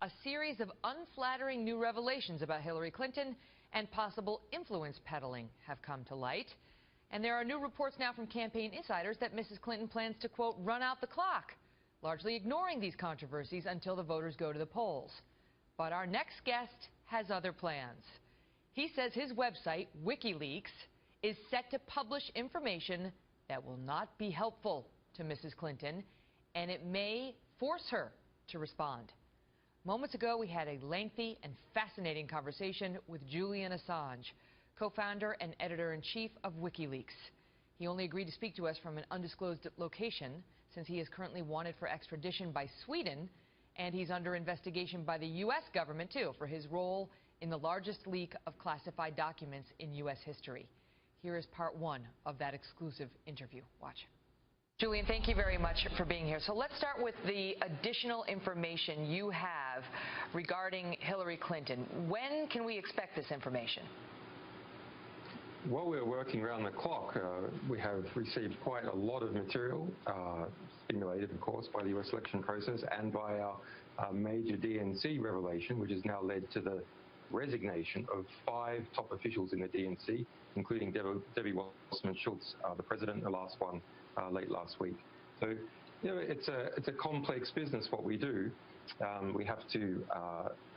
A series of unflattering new revelations about Hillary Clinton and possible influence peddling have come to light. And there are new reports now from campaign insiders that Mrs. Clinton plans to, quote, run out the clock, largely ignoring these controversies until the voters go to the polls. But our next guest has other plans. He says his website, Wikileaks, is set to publish information that will not be helpful to Mrs. Clinton, and it may force her to respond. Moments ago, we had a lengthy and fascinating conversation with Julian Assange, co-founder and editor-in-chief of Wikileaks. He only agreed to speak to us from an undisclosed location since he is currently wanted for extradition by Sweden, and he's under investigation by the U.S. government, too, for his role in the largest leak of classified documents in U.S. history. Here is part one of that exclusive interview. Watch. Julian, thank you very much for being here. So let's start with the additional information you have regarding Hillary Clinton. When can we expect this information? Well, we're working around the clock. We have received quite a lot of material, stimulated, of course, by the U.S. election process and by our major DNC revelation, which has now led to the resignation of 5 top officials in the DNC, including Debbie Wasserman-Schultz, the president, the last one late last week. So, you know, it's a complex business what we do. We have to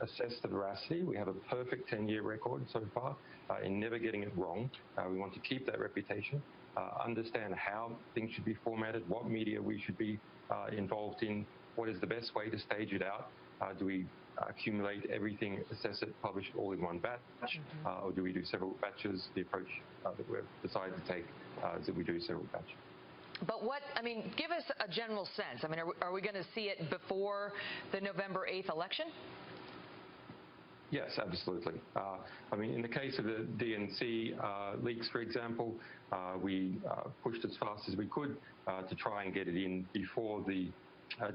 assess the veracity. We have a perfect 10-year record so far in never getting it wrong. We want to keep that reputation, understand how things should be formatted, what media we should be involved in, what is the best way to stage it out. Do we accumulate everything, assess it, publish it all in one batch, or do we do several batches? The approach that we've decided to take is that we do several batches. But what, I mean, give us a general sense. I mean, are we going to see it before the November 8th election? Yes, absolutely. I mean, in the case of the DNC leaks, for example, we pushed as fast as we could to try and get it in before the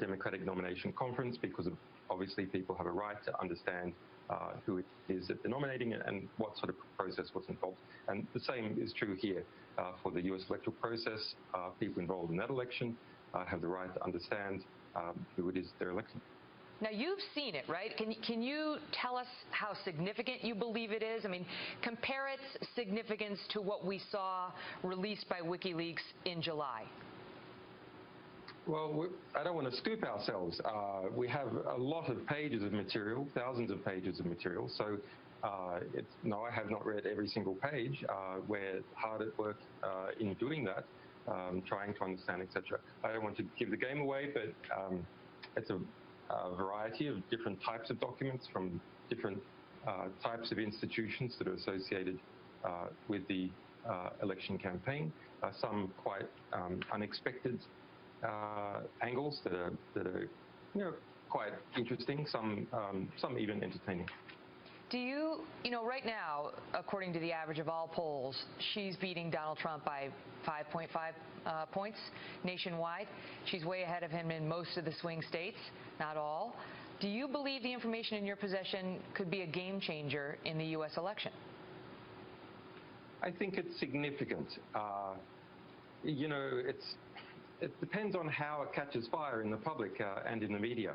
Democratic nomination conference, because obviously people have a right to understand who it is that they're nominating and what sort of process was involved. And the same is true here for the U.S. electoral process. People involved in that election have the right to understand who it is they're electing. Now, you've seen it, right? Can you tell us how significant you believe it is? I mean, compare its significance to what we saw released by Wikileaks in July. Well, I don't want to scoop ourselves. We have a lot of pages of material, thousands of pages of material. So, no, I have not read every single page. We're hard at work in doing that, trying to understand, etc. I don't want to give the game away, but it's a variety of different types of documents from different types of institutions that are associated with the election campaign. Some quite unexpected angles that are you know, quite interesting. Some even entertaining. Do you know, right now, according to the average of all polls, she's beating Donald Trump by 5.5 points nationwide. She's way ahead of him in most of the swing states, not all. Do you believe the information in your possession could be a game changer in the U.S. election? I think it's significant. You know, it depends on how it catches fire in the public and in the media.